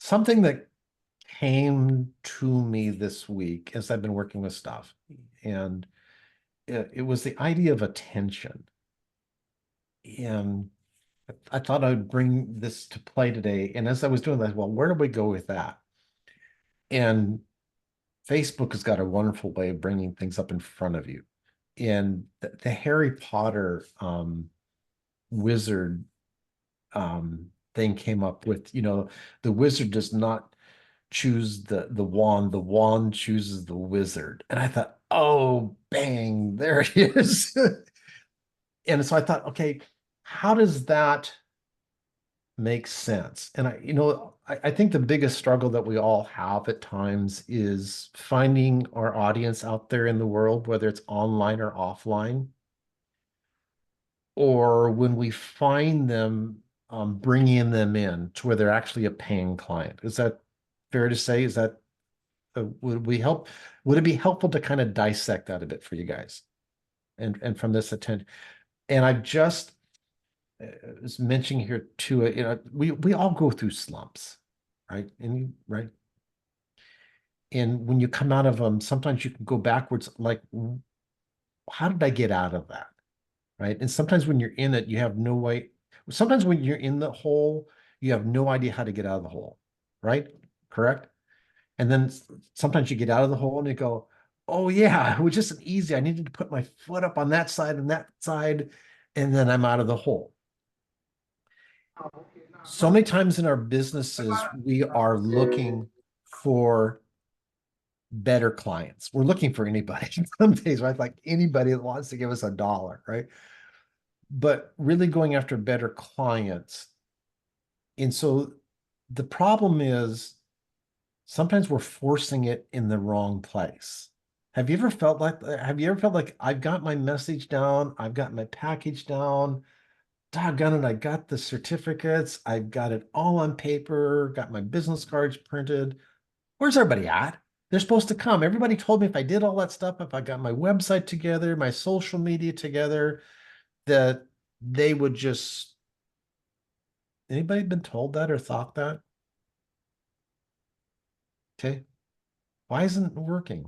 something that came to me this week as I've been working with stuff, and it was the idea of attention. And I thought I'd bring this to play today. And as I was doing that, well, where do we go with that? And Facebook has got a wonderful way of bringing things up in front of you. And the Harry Potter wizard thing came up with, the wizard does not choose the wand chooses the wizard. And I thought, oh, bang, there it is. And so I thought, okay, how does that make sense? And I think the biggest struggle that we all have at times is finding our audience out there in the world, whether it's online or offline, or when we find them, bringing them in to where they're actually a paying client. Is that fair to say? Is that would it be helpful to kind of dissect that a bit for you guys and from this attention? And I've just was mentioning here too, we all go through slumps, right? And when you come out of them, sometimes you can go backwards, like, how did I get out of that? Right. And sometimes when you're in it, you have no way. Sometimes when you're in the hole, you have no idea how to get out of the hole. Right? Correct? And then sometimes you get out of the hole and you go, oh yeah, it was just an easy. I needed to put my foot up on that side and that side, and then I'm out of the hole. So many times in our businesses, we are looking for better clients. We're looking for anybody. Some days, right? Like anybody that wants to give us $1, right? But really going after better clients. And so the problem is sometimes we're forcing it in the wrong place. Have you ever felt like I've got my message down, I've got my package down, doggone it, I got the certificates, I've got it all on paper, got my business cards printed. Where's everybody at? They're supposed to come. Everybody told me if I did all that stuff, if I got my website together, my social media together, that they would just. Anybody been told that or thought that? Okay. Why isn't it working?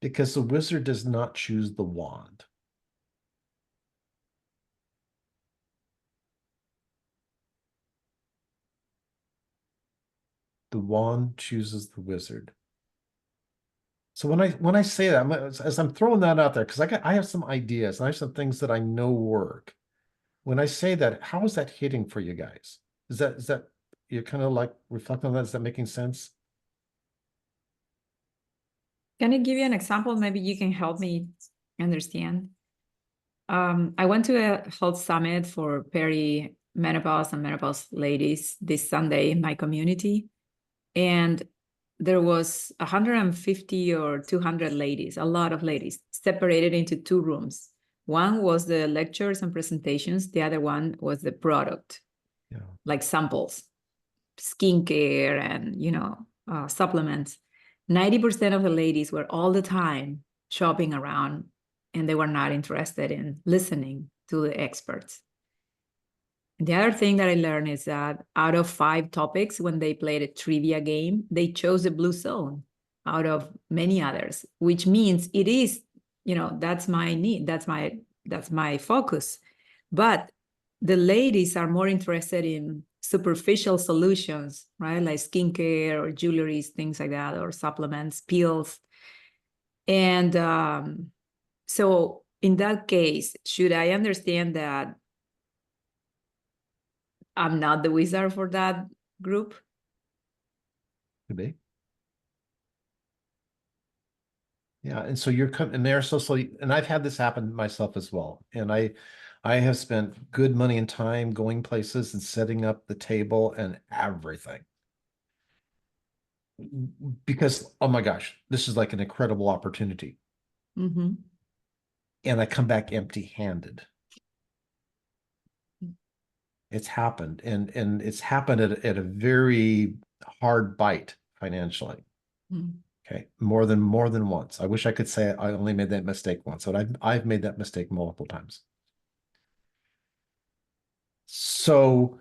Because the wizard does not choose the wand. The wand chooses the wizard. So when I say that, as I'm throwing that out there, because I have some ideas and I have some things that I know work. When I say that, how is that hitting for you guys? Is that you're kind of like reflecting on that? Is that making sense? Can I give you an example? Maybe you can help me understand. I went to a health summit for perimenopause and menopause ladies this Sunday in my community. And there was 150 or 200 ladies, a lot of ladies, separated into two rooms. One was the lectures and presentations. The other one was the product, like samples, skincare and, supplements. 90% of the ladies were all the time shopping around and they were not interested in listening to the experts. The other thing that I learned is that out of 5 topics, when they played a trivia game, they chose the blue zone out of many others, which means it is, that's my need, that's my focus. But the ladies are more interested in superficial solutions, right? Like skincare or jewelry, things like that, or supplements, pills. And so in that case, should I understand that I'm not the wizard for that group? Could be. Yeah, and so you're coming, and they're and I've had this happen myself as well. And I have spent good money and time going places and setting up the table and everything. Because, oh my gosh, this is like an incredible opportunity. Mm-hmm. And I come back empty-handed. It's happened, and it's happened at a very hard bite financially. Mm-hmm. Okay, more than once. I wish I could say I only made that mistake once, but I've made that mistake multiple times. So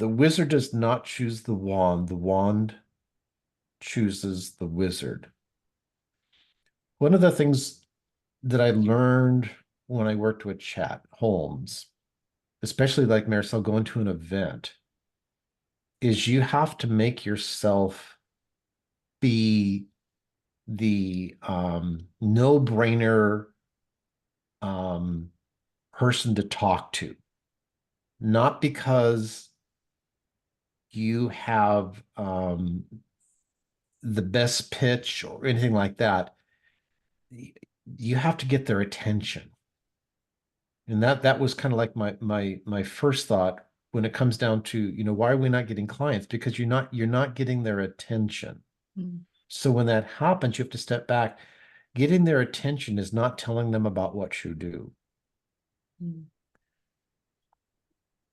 The wizard does not choose the wand chooses the wizard. One of the things that I learned when I worked with Chat Holmes, especially like Maricel going to an event, is you have to make yourself be the no-brainer um, person to talk to, not because you have the best pitch or anything like that. You have to get their attention. And that was kind of like my first thought when it comes down to, why are we not getting clients? Because you're not getting their attention. Mm. So when that happens, you have to step back. Getting their attention is not telling them about what you do. Mm.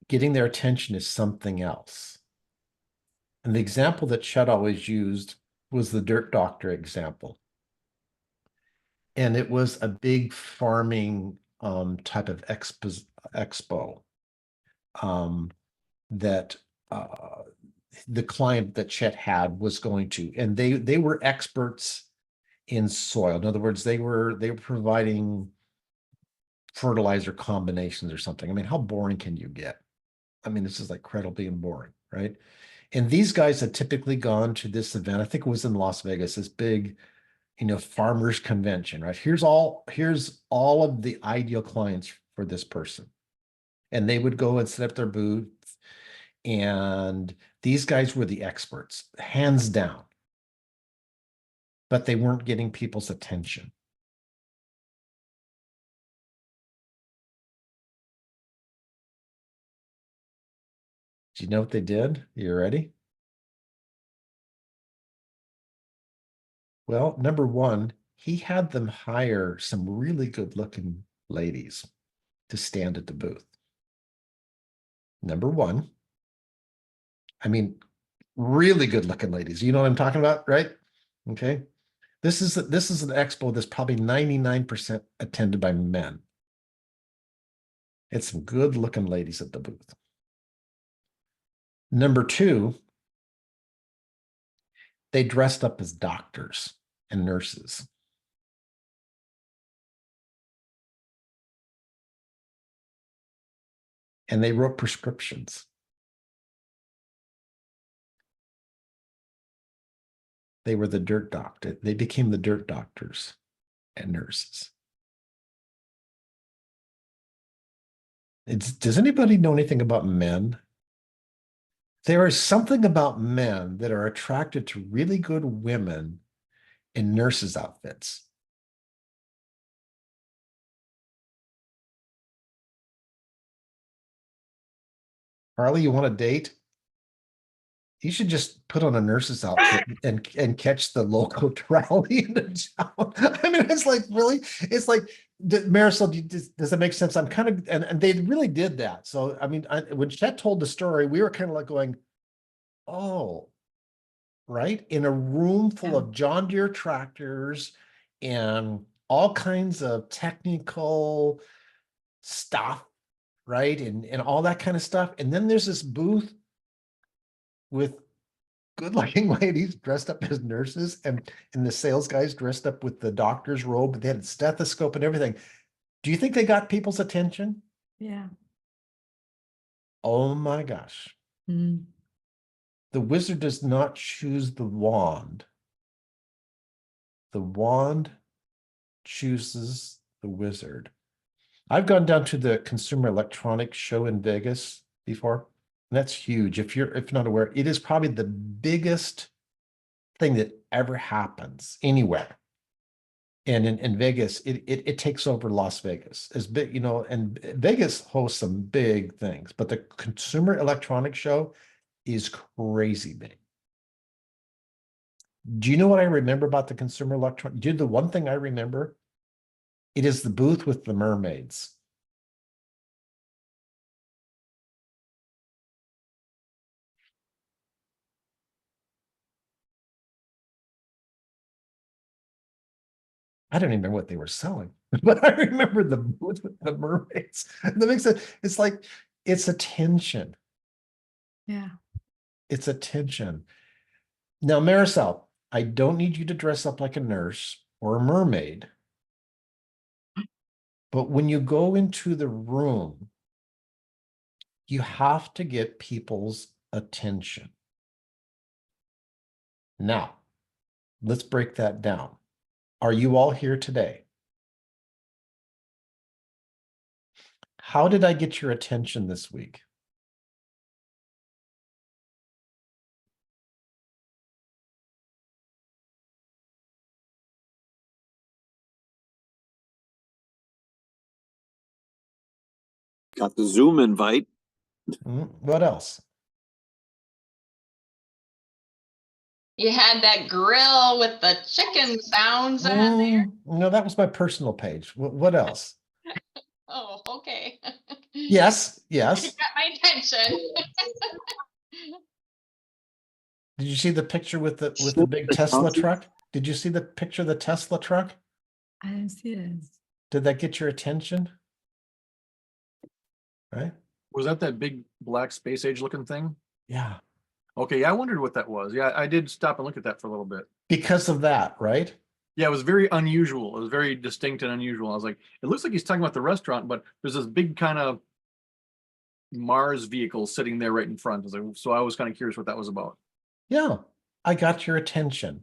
Getting their attention is something else. And the example that Chet always used was the dirt doctor example. And it was a big farming type of expo um, that the client that Chet had was going to, and they were experts in soil. In other words, they were providing fertilizer combinations or something. I mean, how boring can you get? I mean, this is like incredibly boring, right? And these guys had typically gone to this event. I think it was in Las Vegas, this big, farmers convention, right? Here's all of the ideal clients for this person. And they would go and set up their booth. And these guys were the experts, hands down, but they weren't getting people's attention. Do you know what they did? You ready? Well, number one, he had them hire some really good looking ladies to stand at the booth. Number one, I mean, really good looking ladies. You know what I'm talking about, right? Okay. This is an expo that's probably 99% attended by men. It's some good looking ladies at the booth. Number two, they dressed up as doctors and nurses. And they wrote prescriptions. They were the dirt doctor. They became the dirt doctors and nurses. Does anybody know anything about men? There is something about men that are attracted to really good women in nurses' outfits. Harley, you want a date? You should just put on a nurse's outfit and catch the local rally in the town. I mean, it's like really, it's like Marisol. Does that make sense? I'm kind of, and they really did that. So I mean, when Chet told the story, we were kind of like going, "Oh, right," in a room full Yeah. of John Deere tractors and all kinds of technical stuff, right, and all that kind of stuff. And then there's this booth with good-looking ladies dressed up as nurses and the sales guys dressed up with the doctor's robe. They had a stethoscope and everything. Do you think they got people's attention? Yeah. Oh my gosh. Mm. The wizard does not choose the wand. The wand chooses the wizard. I've gone down to the Consumer Electronics Show in Vegas before. And that's huge. If you're not aware, it is probably the biggest thing that ever happens anywhere. And in Vegas, it takes over Las Vegas as big, and Vegas hosts some big things, but the Consumer Electronics Show is crazy big. Do you know what I remember about the Consumer Electronics? The one thing I remember? It is the booth with the mermaids. I don't even remember what they were selling, but I remember the booth with the mermaids. That makes it, it's like, it's attention. Yeah. It's attention. Now, Marisol, I don't need you to dress up like a nurse or a mermaid, but when you go into the room, you have to get people's attention. Now, let's break that down. Are you all here today? How did I get your attention this week? Got the Zoom invite. What else? You had that grill with the chicken sounds on there. No, that was my personal page. What else? Oh, okay. Yes, You yes. got my attention. Did you see the picture with the big Tesla truck? Did you see the picture of the Tesla truck? I didn't see it. Did that get your attention? Right? Was that big black space age looking thing? Yeah. Okay, yeah, I wondered what that was. Yeah, I did stop and look at that for a little bit. Because of that, right? Yeah, it was very unusual. It was very distinct and unusual. I was like, it looks like he's talking about the restaurant, but there's this big kind of Mars vehicle sitting there right in front. So I was kind of curious what that was about. Yeah. I got your attention.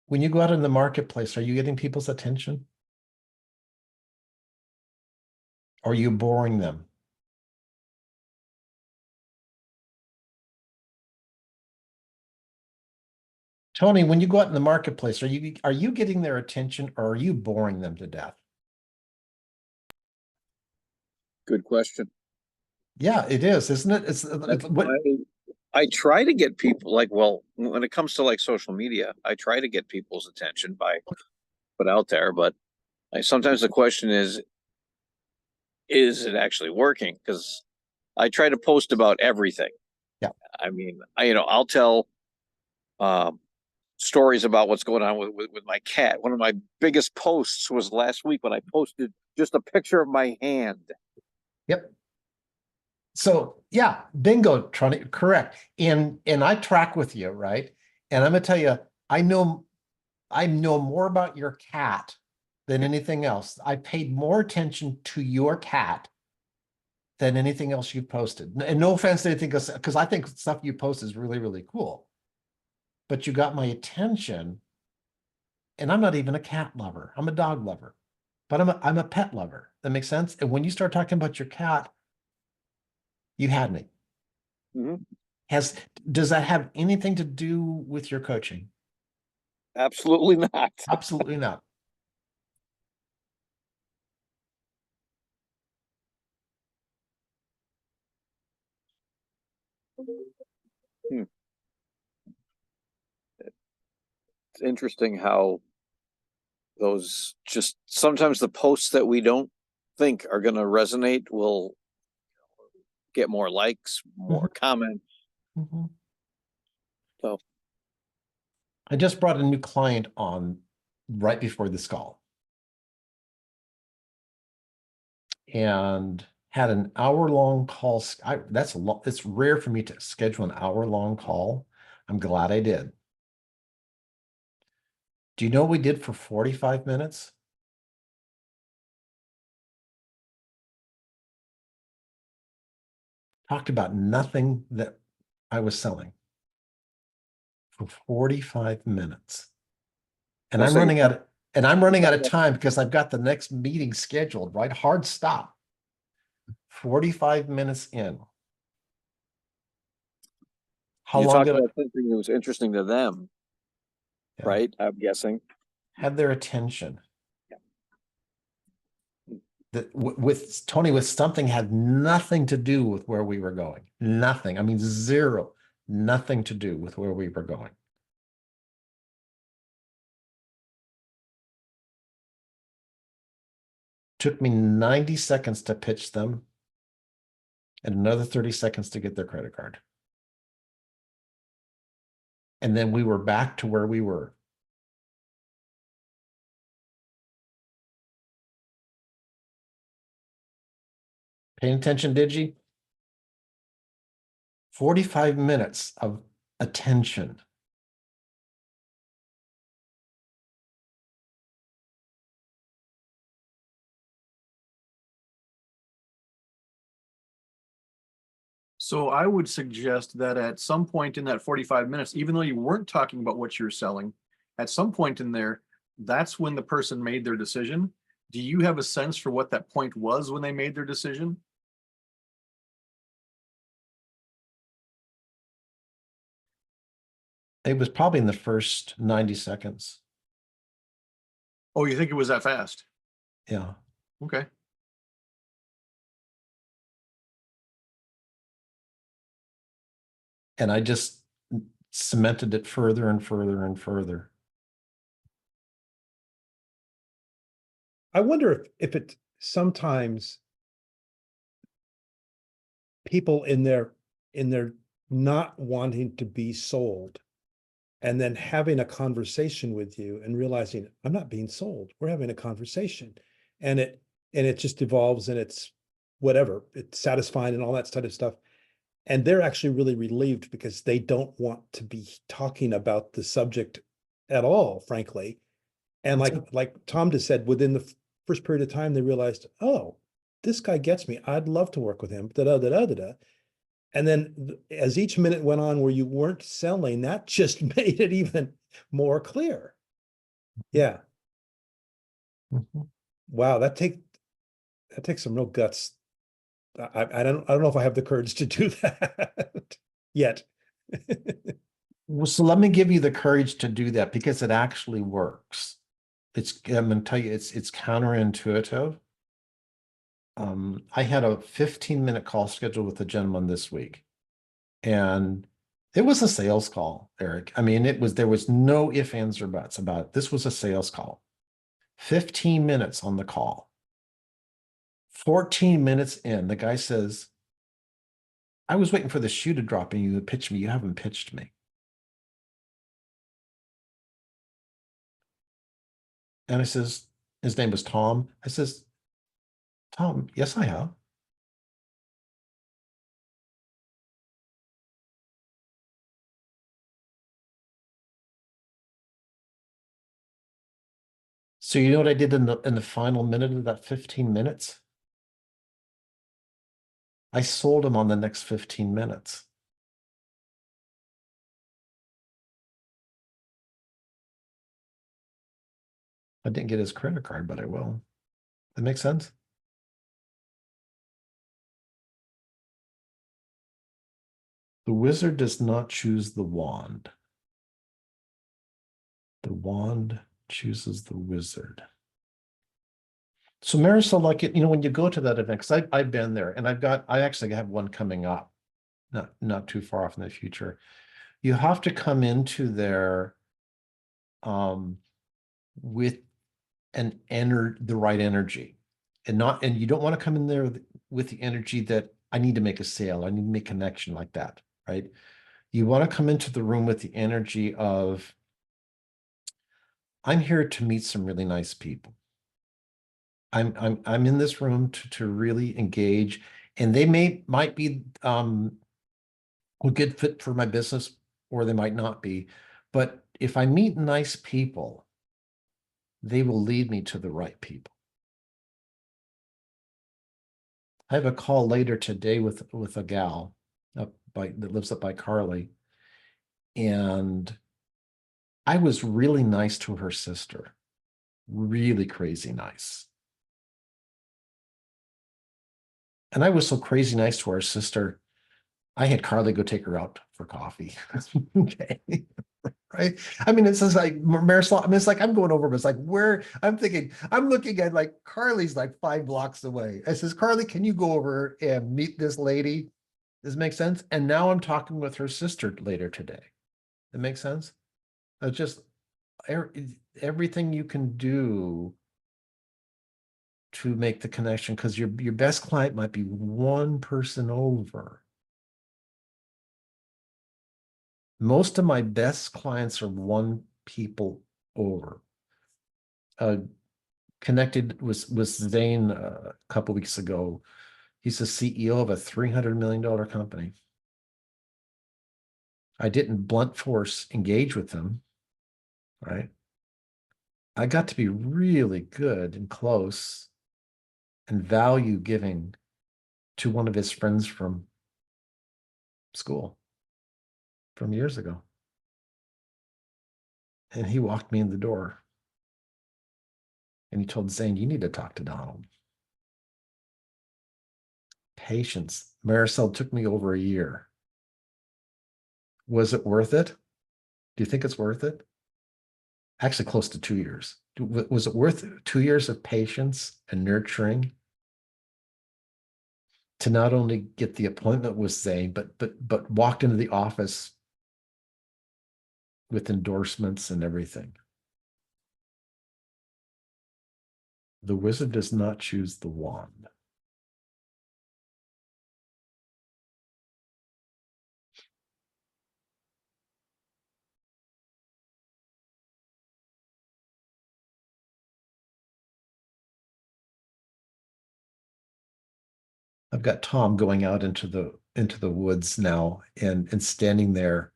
When you go out in the marketplace, are you getting people's attention? Or are you boring them? Tony, when you go out in the marketplace, are you getting their attention or are you boring them to death? Good question. Yeah, it is, isn't it? It's what I try to get people well, when it comes to like social media, I try to get people's attention by put out there, but sometimes the question is it actually working? Because I try to post about everything. Yeah. I mean, I'll tell stories about what's going on with my cat. One of my biggest posts was last week when I posted just a picture of my hand. Yep. So yeah, bingo, Tony, correct. And I track with you, right? And I'm gonna tell you, I know more about your cat than anything else. I paid more attention to your cat than anything else you posted. And no offense to anything, because I think stuff you post is really, really cool. But you got my attention, and I'm not even a cat lover. I'm a dog lover, but I'm a pet lover. That makes sense. And when you start talking about your cat, you had me. Mhm. Does that have anything to do with your coaching? Absolutely not. Absolutely not. Hmm. It's interesting how those just sometimes the posts that we don't think are going to resonate will get more likes, more comments. Mhm. So I just brought a new client on right before this call and had an hour-long call. That's a lot. It's rare for me to schedule an hour-long call. I'm glad I did. Do you know what we did for 45 minutes? Talked about nothing that I was selling for 45 minutes. And I'm running out of time because I've got the next meeting scheduled, right? Hard stop. 45 minutes in. How you long talked did I about something that was interesting to them, yeah, right? I'm guessing. had their attention? Yeah. That with Tony, with something had nothing to do with where we were going. Nothing. I mean, zero. Nothing to do with where we were going. Took me 90 seconds to pitch them and another 30 seconds to get their credit card. And then we were back to where we were. Paying attention, did you? 45 minutes of attention. So I would suggest that at some point in that 45 minutes, even though you weren't talking about what you're selling, at some point in there, that's when the person made their decision. Do you have a sense for what that point was when they made their decision? It was probably in the first 90 seconds. Oh, you think it was that fast? Yeah. Okay. And I just cemented it further and further and further. I wonder if it sometimes people in their not wanting to be sold and then having a conversation with you and realizing I'm not being sold. We're having a conversation. And it just evolves and it's whatever, it's satisfying and all that sort of stuff. And they're actually really relieved because they don't want to be talking about the subject at all, frankly. And like Tom just said, within the first period of time, they realized, oh, this guy gets me. I'd love to work with him. Da da da da da da. And then as each minute went on where you weren't selling, that just made it even more clear. Yeah. Mhm. Wow, that takes some real guts. I don't know if I have the courage to do that yet. Well, so let me give you the courage to do that because it actually works. I'm gonna tell you, it's counterintuitive. I had a 15-minute call scheduled with a gentleman this week. And it was a sales call, Eric. I mean, there was no ifs, ands, or buts about it. This was a sales call. 15 minutes on the call. 14 minutes in, the guy says, I was waiting for the shoe to drop and you would pitch me. You haven't pitched me. And I says, his name was Tom. I says, Tom, yes, I have. So you know what I did in the final minute of that 15 minutes? I sold him on the next 15 minutes. I didn't get his credit card, but I will. That makes sense? The wizard does not choose the wand. The wand chooses the wizard. So Marisol, like it, when you go to that event, because I've been there and I actually have one coming up, not too far off in the future. You have to come into there with the right energy. And you don't want to come in there with the energy that I need to make a sale, I need to make connection like that, right? You want to come into the room with the energy of, I'm here to meet some really nice people. I'm in this room to really engage, and they might be a good fit for my business, or they might not be. But if I meet nice people, they will lead me to the right people. I have a call later today with a gal that lives up by Carly, and I was really nice to her sister, really crazy nice. And I was so crazy nice to our sister, I had Carly go take her out for coffee. Okay. Right. I mean, it's just like Marisol. I mean, it's like I'm going over, but it's like where I'm thinking, I'm looking at like Carly's like 5 blocks away. I says, Carly, can you go over and meet this lady? Does it make sense? And now I'm talking with her sister later today. That makes sense? It's just everything you can do to make the connection, because your best client might be one person over. Most of my best clients are one people over. Connected with Zane a couple weeks ago, He's the CEO of a $300 million company. I didn't blunt force engage with him, right? I got to be really good and close and value giving to one of his friends from school from years ago. And he walked me in the door. And he told Zane, you need to talk to Donald. Patience. Marisol took me over a year. Was it worth it? Do you think it's worth it? Actually, close to 2 years. Was it worth 2 years of patience and nurturing to not only get the appointment with Zane, but walked into the office with endorsements and everything? The wizard does not choose the wand. I've got Tom going out into the woods now and standing there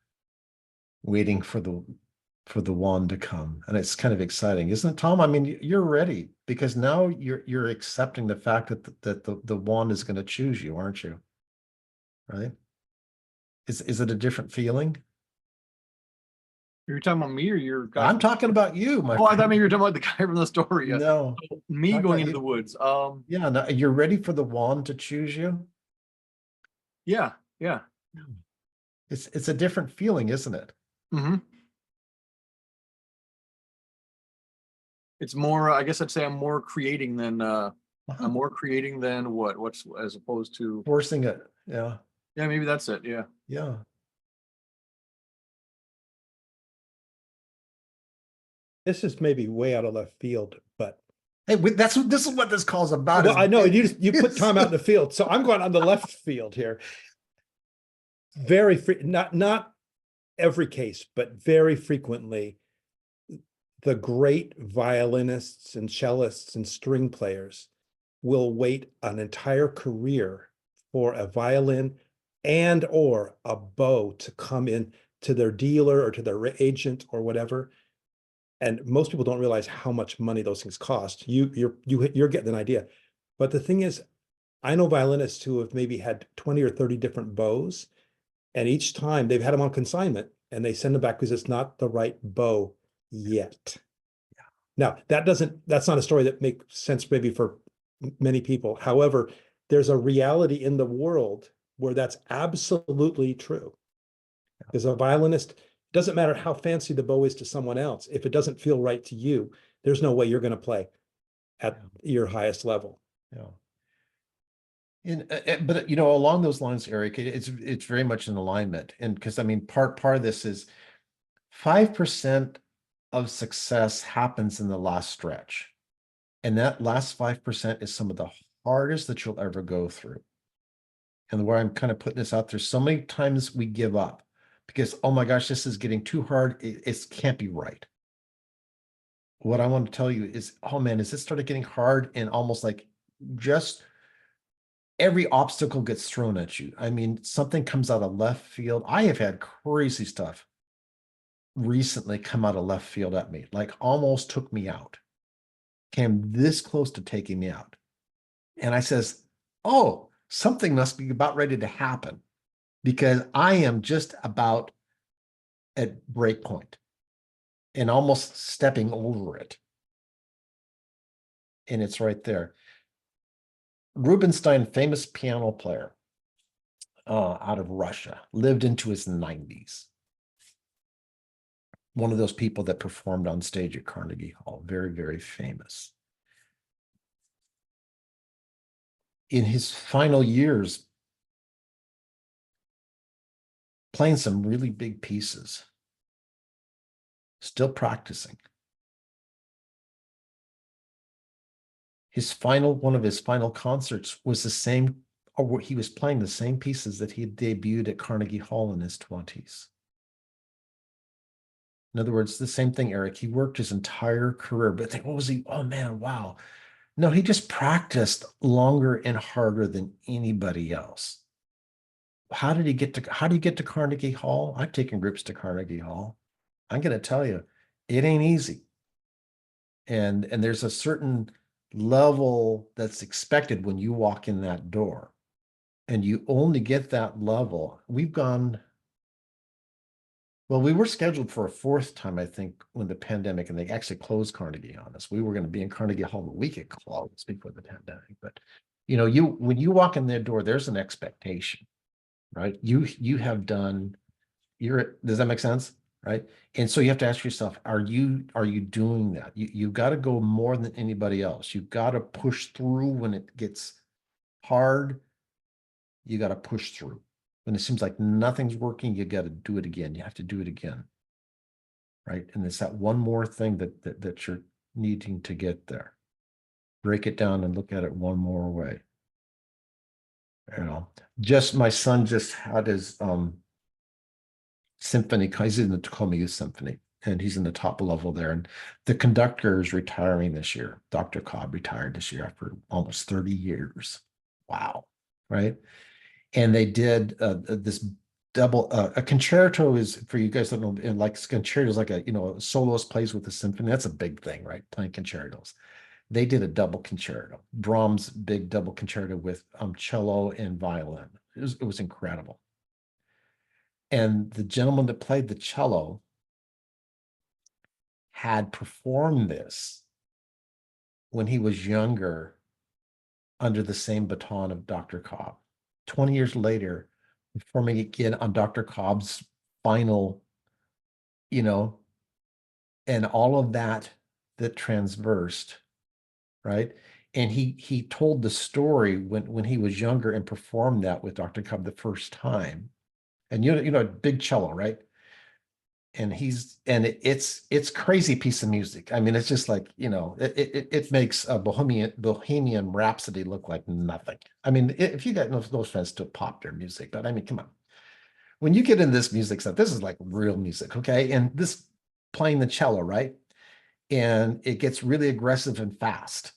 waiting for the wand to come. And it's kind of exciting, isn't it, Tom? I mean, you're ready because now you're accepting the fact that the wand is going to choose you, aren't you? Right? Is it a different feeling? You're talking about me or your guy? I'm talking about you, my Oh, I thought friend. maybe you were talking about the guy from the story. No, Me talk going about into you. the woods. Yeah, no, you're ready for the wand to choose you. Yeah, yeah. It's a different feeling, isn't it? Mm-hmm. It's more, I guess I'd say I'm more creating than I'm more creating than what's as opposed to Forcing it. Yeah, yeah, maybe that's it. Yeah. yeah. This is maybe way out of left field, but Hey, this is what this call's about. well, I know you put it's- Tom out in the field, so I'm going on the left field here. Very free, not every case, but very frequently, the great violinists and cellists and string players will wait an entire career for a violin and or a bow to come in to their dealer or to their agent or whatever. And most people don't realize how much money those things cost. You're getting an idea. But the thing is, I know violinists who have maybe had 20 or 30 different bows, and each time they've had them on consignment and they send them back because it's not the right bow yet. Now, that's not a story that makes sense maybe for many people. However, there's a reality in the world where that's absolutely true. Because a violinist, doesn't matter how fancy the bow is to someone else, if it doesn't feel right to you, there's no way you're going to play at your highest level. Yeah. But along those lines, Eric, it's very much in alignment. And because I mean, part of this is 5% of success happens in the last stretch. And that last 5% is some of the hardest that you'll ever go through. And where I'm kind of putting this out there, so many times we give up because, oh my gosh, this is getting too hard. It can't be right. What I want to tell you is, oh man, as it started getting hard and almost like just every obstacle gets thrown at you. I mean, something comes out of left field. I have had crazy stuff recently come out of left field at me, like almost took me out, came this close to taking me out. And I says, oh, something must be about ready to happen because I am just about at break point and almost stepping over it. And it's right there. Rubinstein, famous piano player out of Russia, lived into his 90s. One of those people that performed on stage at Carnegie Hall, very, very famous. In his final years, playing some really big pieces, still practicing. One of his final concerts was the same, or he was playing the same pieces that he had debuted at Carnegie Hall in his 20s. In other words, the same thing, Eric. He worked his entire career, but think, what was he? Oh man, wow. No, he just practiced longer and harder than anybody else. How do you get to Carnegie Hall? I've taken groups to Carnegie Hall. I'm going to tell you, it ain't easy. And there's a certain level that's expected when you walk in that door. And you only get that level. Well, we were scheduled for a fourth time, I think, when the pandemic, and they actually closed Carnegie on us. We were going to be in Carnegie Hall the week it closed before the pandemic. But when you walk in their door, there's an expectation, right? You have done does that make sense? Right. And so you have to ask yourself, are you doing that? You've got to go more than anybody else. You've got to push through when it gets hard. You got to push through. When it seems like nothing's working, you got to do it again. You have to do it again. Right. And it's that one more thing that you're needing to get there. Break it down and look at it one more way. My son just had his symphony. He's in the Tacoma Youth Symphony, and he's in the top level there. And the conductor is retiring this year. Dr. Cobb retired this year after almost 30 years. Wow. Right. And they did this double, a concerto is, for you guys that don't know, like concerto is like a soloist plays with the symphony. That's a big thing, right? Playing concertos. They did a double concerto, Brahms' big double concerto with cello and violin. It was incredible. And the gentleman that played the cello had performed this when he was younger under the same baton of Dr. Cobb. 20 years later, performing again on Dr. Cobb's final, and all of that transversed, right? And he told the story when he was younger and performed that with Dr. Cobb the first time. And big cello, right? And it's crazy piece of music. I mean, it's just like, it makes a Bohemian Rhapsody look like nothing. I mean, if you got no offense to popular music, but I mean, come on. When you get in this music stuff, this is like real music, okay? And this playing the cello, right? And it gets really aggressive and fast,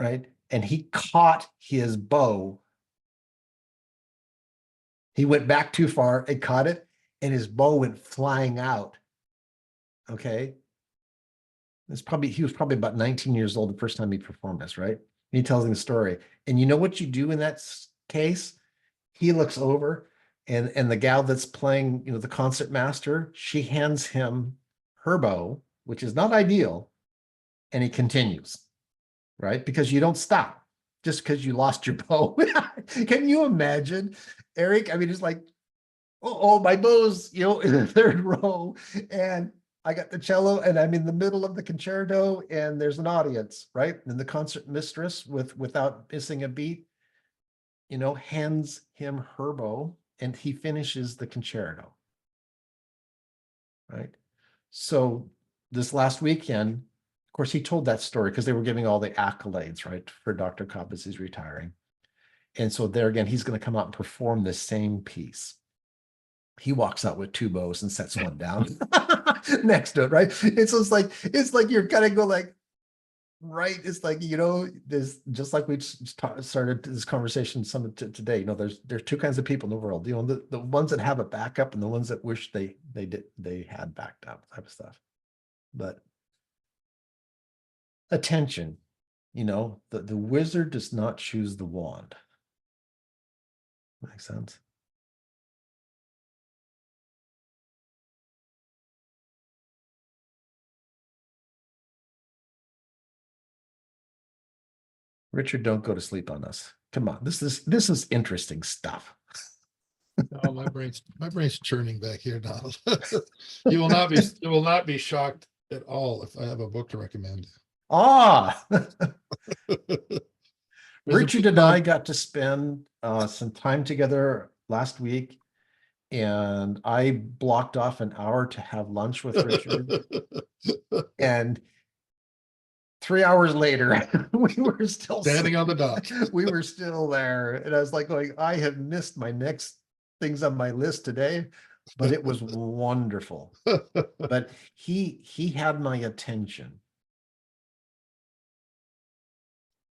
right? And he caught his bow. He went back too far and caught it, and his bow went flying out. Okay. He was probably about 19 years old the first time he performed this, right? And he tells him the story. And you know what you do in that case? He looks over, and the gal that's playing, the concert master, she hands him her bow, which is not ideal, and he continues, right? Because you don't stop just because you lost your bow. Can you imagine, Eric? I mean, it's like, oh, my bow's, in the third row, and I got the cello, and I'm in the middle of the concerto, and there's an audience, right? And the concert mistress, without missing a beat, hands him her bow, and he finishes the concerto, right? So this last weekend, of course, he told that story because they were giving all the accolades, right, for Dr. Cobb as he's retiring. And so there again, he's going to come out and perform the same piece. He walks out with two bows and sets one down next to it, right? It's like you're kind of go like, right? It's like, there's just like we started this conversation today. There's two kinds of people in the world. The ones that have a backup and the ones that wish they had backed up type of stuff. But attention, the wizard does not choose the wand. Makes sense. Richard, don't go to sleep on us. Come on, this is interesting stuff. Oh, my brain's churning back here, Donald. You will not be shocked at all if I have a book to recommend. Ah, There's Richard a and I got to spend some time together last week, and I blocked off an hour to have lunch with Richard. And 3 hours later, we were still Standing on the dock. We were still there, and I was like going, I have missed my next things on my list today, but it was wonderful. But he had my attention.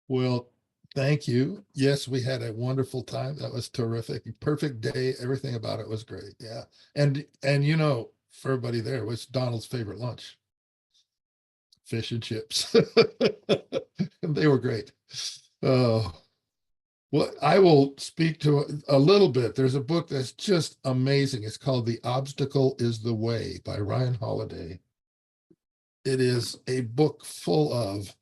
Well, thank you. Yes, we had a wonderful time. That was terrific. Perfect day. Everything about it was great. Yeah. And you know, for everybody there, what's Donald's favorite lunch? Fish and chips. They were great. Oh, well, I will speak to a little bit. There's a book that's just amazing. It's called The Obstacle is the Way by Ryan Holiday. It is a book full of,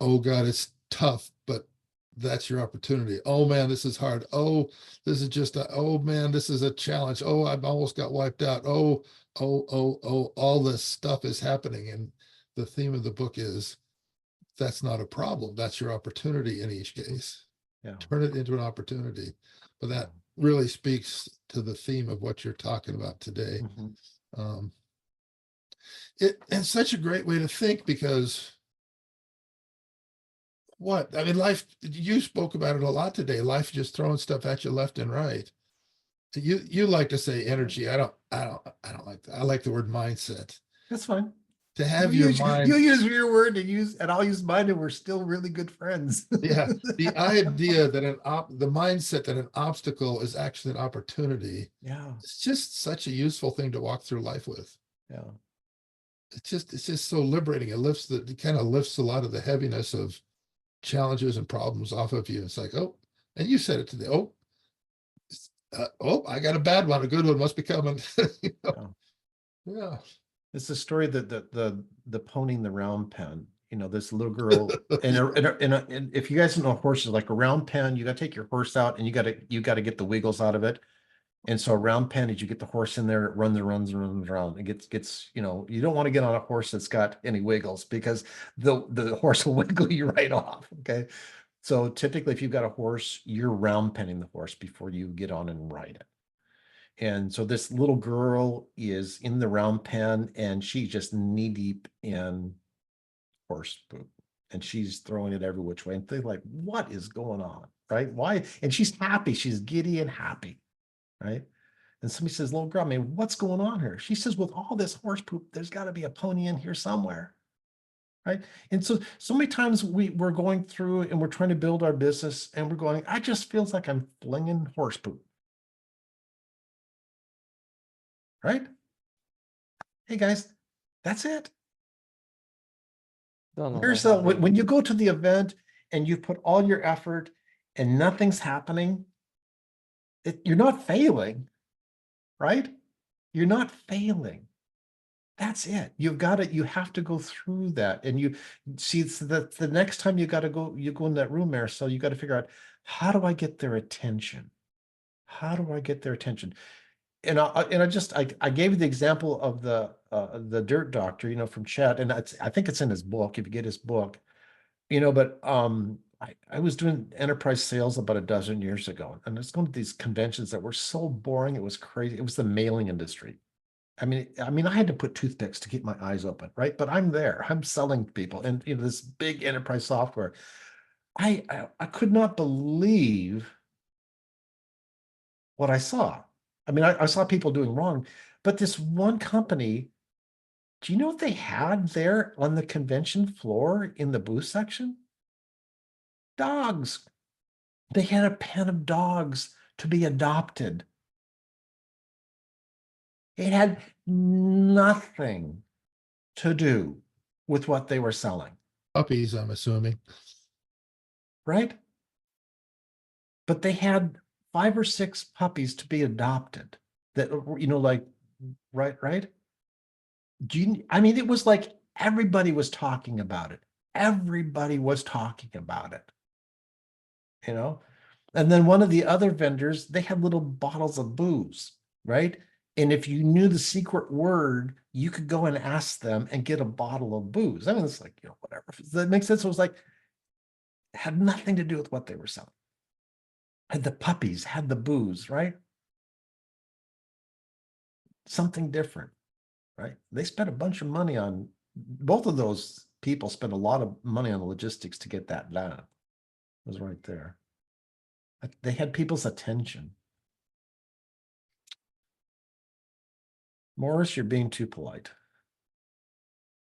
oh God, it's tough, but that's your opportunity. Oh man, this is hard. Oh, this is just oh man, this is a challenge. Oh, I've almost got wiped out. Oh, all this stuff is happening. And the theme of the book is that's not a problem. That's your opportunity in each case. Yeah. Turn it into an opportunity. But that really speaks to the theme of what you're talking about today. Mhm. It's such a great way to think because what I mean, life, you spoke about it a lot today. Life just throwing stuff at you left and right. You like to say energy. I don't like that. I like the word mindset. That's fine. To have your You mind, use your word and I'll use mine, and we're still really good friends. yeah, the idea that the mindset that an obstacle is actually an opportunity, Yeah. it's just such a useful thing to walk through life with. Yeah. It's just so liberating. It kind of lifts a lot of the heaviness of challenges and problems off of you. It's like, oh, and you said it today. Oh, I got a bad one. A good one must be coming. You know? Yeah. It's the story that the pony in the round pen. You know, this little girl, and if you guys don't know horses, like a round pen, you got to take your horse out, and you got to get the wiggles out of it. And so a round pen is you get the horse in there, it runs around. It gets, you know, you don't want to get on a horse that's got any wiggles because the horse will wiggle you right off. Okay. So typically, if you've got a horse, you're round penning the horse before you get on and ride it. And so this little girl is in the round pen and she's just knee deep in horse poop. And she's throwing it every which way. And they're like, what is going on? Right? Why? And she's happy. She's giddy and happy. Right? And somebody says, little girl, I mean, what's going on here? She says, with all this horse poop, there's got to be a pony in here somewhere. Right. And so many times we're going through and we're trying to build our business and we're going, I just feels like I'm flinging horse poop. Right? Hey guys, that's it. When you go to the event and you put all your effort and nothing's happening, you're not failing, right? You're not failing. That's it. You have to go through that. And you see that the next time you go in that room, Marisol, you got to figure out, how do I get their attention? How do I get their attention? And I gave you the example of the dirt doctor, you know, from Chet, and I think it's in his book, if you get his book, you know, but I was doing enterprise sales about a dozen years ago, and I was going to these conventions that were so boring, it was crazy. It was the mailing industry. I mean, I had to put toothpicks to keep my eyes open, right? But I'm there, I'm selling people, and you know, this big enterprise software. I could not believe what I saw. I mean, I saw people doing wrong, but this one company, do you know what they had there on the convention floor in the booth section? Dogs. They had a pen of dogs to be adopted. It had nothing to do with what they were selling, Puppies, I'm assuming. right? But they had 5 or 6 puppies to be adopted that, you know, like, right? I mean, it was like everybody was talking about it. Everybody was talking about it, you know? And then one of the other vendors, they had little bottles of booze, right? And if you knew the secret word, you could go and ask them and get a bottle of booze. I mean, it's like, you know, whatever. Does that make sense? It was like, it had nothing to do with what they were selling. And the puppies had the booze, right? Something different, right? They spent a bunch of money on, both of those people spent a lot of money on logistics to get that done. It was right there. They had people's attention. Morris, you're being too polite.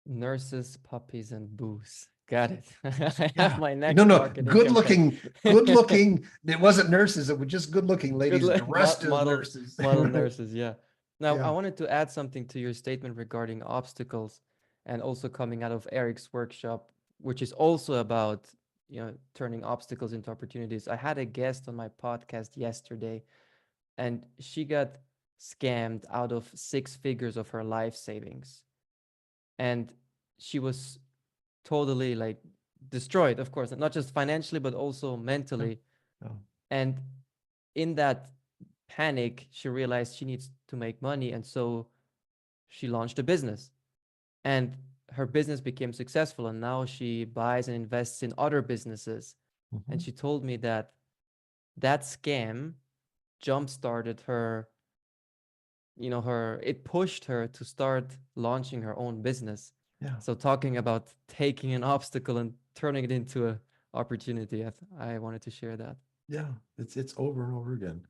Nurses, puppies, and booze. Got it. I Yeah. have my next No, marketing good campaign. looking. It wasn't nurses. It was just good looking Good ladies. The rest is model nurses. model Right? nurses, yeah. Now I Yeah. wanted to add something to your statement regarding obstacles and also coming out of Eric's workshop, which is also about, turning obstacles into opportunities. I had a guest on my podcast yesterday, and she got scammed out of 6 figures of her life savings. And she was totally like destroyed, of course, not just financially, but also mentally. Oh. And in that panic, she realized she needs to make money. And so she launched a business. And her business became successful. And now she buys and invests in other businesses. Mhm. And she told me that that scam jump started her, it pushed her to start launching her own business. Yeah. So talking about taking an obstacle and turning it into an opportunity, I wanted to share that. Yeah. It's over and over again.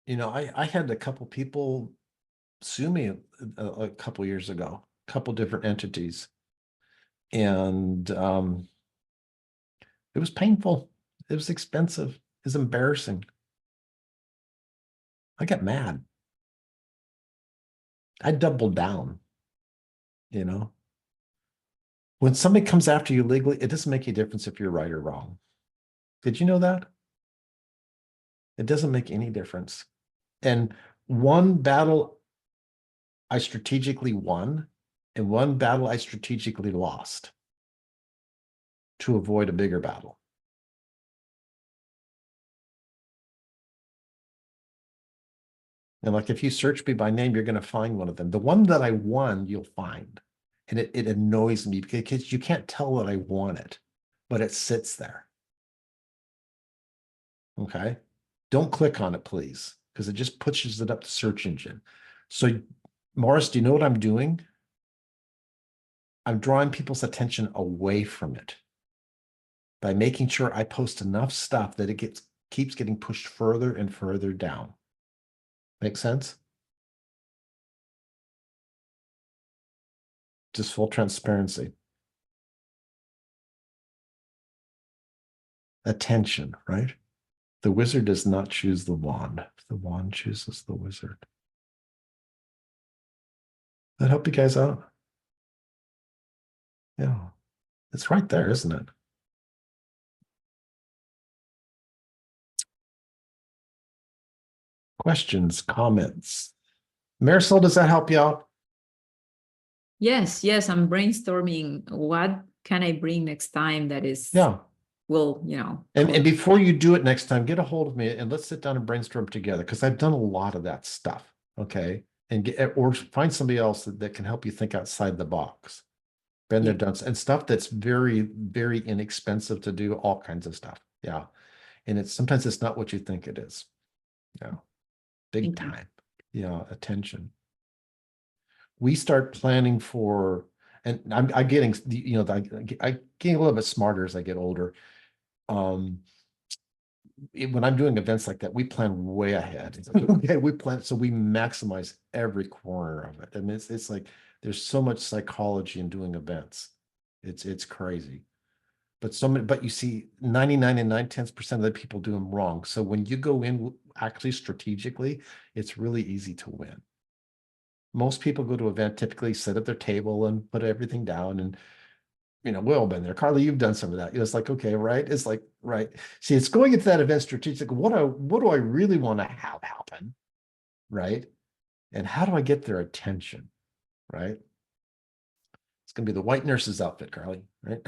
I had a couple people sue me a couple years ago, a couple different entities. And it was painful. It was expensive. It was embarrassing. I got mad. I doubled down, you know. When somebody comes after you legally, it doesn't make a difference if you're right or wrong. Did you know that? It doesn't make any difference. And one battle I strategically won, and one battle I strategically lost to avoid a bigger battle. And like if you search me by name, you're going to find one of them. The one that I won, you'll find. And it annoys me because you can't tell that I won it, but it sits there. Okay. Don't click on it, please, because it just pushes it up the search engine. So, Morris, do you know what I'm doing? I'm drawing people's attention away from it by making sure I post enough stuff that it keeps getting pushed further and further down. Make sense? Just full transparency. Attention, right? The wizard does not choose the wand. The wand chooses the wizard. That help you guys out? Yeah. It's right there, isn't it? Questions, comments? Marisol, does that help you out? Yes, I'm brainstorming what can I bring next time that is, Yeah. will, And before you do it next time, get a hold of me and let's sit down and brainstorm together because I've done a lot of that stuff. Okay. And or find somebody else that can help you think outside the box. Been there, done, and stuff that's very, very inexpensive to do, all kinds of stuff. Yeah. And sometimes it's not what you think it is. Yeah. Big Thank you. time. Yeah. Attention. We start planning for, and I'm getting, I getting a little bit smarter as I get older. When I'm doing events like that, we plan way ahead. Okay, we plan so we maximize every corner of it. I mean, it's like there's so much psychology in doing events. It's crazy. But you see, 99 and 9/10% of the people do them wrong. So when you go in actually strategically, it's really easy to win. Most people go to an event, typically set up their table and put everything down and we've all been there. Carly, you've done some of that. It's like, okay, right? It's like, right. See, it's going into that event strategic. What do I really want to have happen? Right. And how do I get their attention? Right. It's going to be the white nurse's outfit, Carly, right?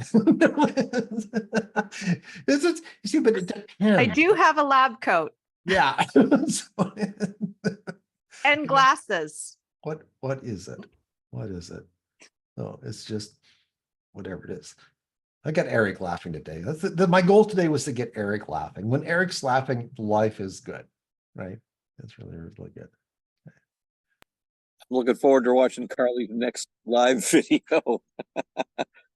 You see, but it depends. I do have a lab coat Yeah. and glasses. What is it? What is it? Oh, it's just whatever it is. I got Eric laughing today. My goal today was to get Eric laughing. When Eric's laughing, life is good, right? That's really, really good. I'm looking forward to watching Carly's next live video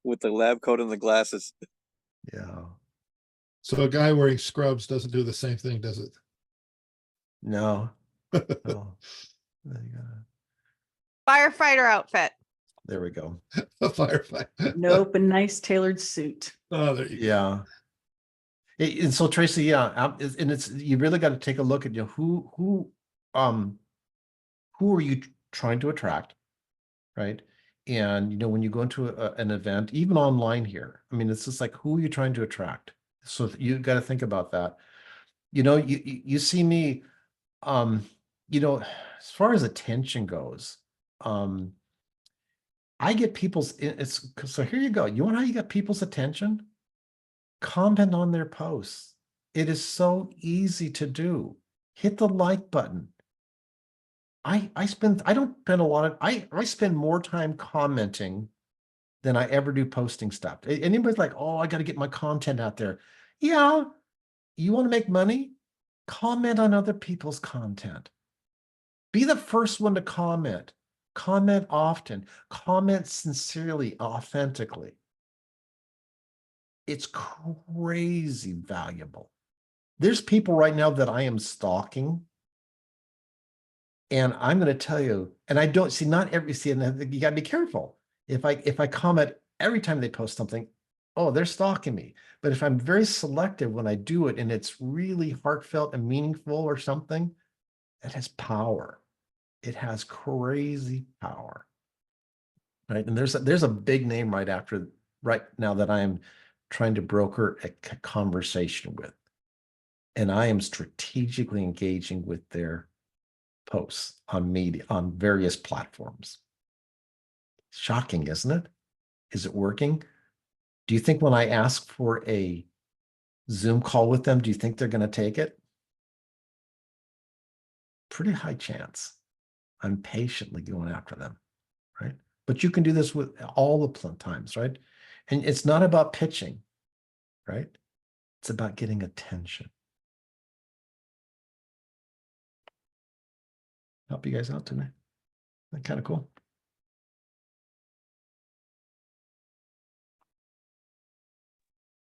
with the lab coat and the glasses. Yeah. So a guy wearing scrubs doesn't do the same thing, does it? No. No. You gotta- Firefighter outfit. There we go. A firefighter. Nope, a nice tailored suit. Oh, there you go. Yeah. And so Tracy, yeah, and it's, you really got to take a look at, you know, who are you trying to attract, right? And, you know, when you go into an event, even online here, I mean, it's just like, who are you trying to attract? So you got to think about that. You know, you see me, you know, as far as attention goes, I get it's, so here you go. You want how you get people's attention? Comment on their posts. It is so easy to do. Hit the like button. I don't spend a lot of, I spend more time commenting than I ever do posting stuff. Anybody's like, oh, I got to get my content out there. Yeah, you want to make money? Comment on other people's content. Be the first one to comment. Comment often. Comment sincerely, authentically. It's crazy valuable. There's people right now that I am stalking. And I'm going to tell you, and I don't see, not every, see, and you got to be careful. If I comment every time they post something, oh, they're stalking me. But if I'm very selective when I do it and it's really heartfelt and meaningful or something, it has power. It has crazy power. Right. And there's a big name right now that I am trying to broker a conversation with. And I am strategically engaging with their posts on media, on various platforms. Shocking, isn't it? Is it working? Do you think when I ask for a Zoom call with them, do you think they're going to take it? Pretty high chance. I'm patiently going after them, right? But you can do this with all the times, right? And it's not about pitching, right? It's about getting attention. Help you guys out tonight. That kind of cool.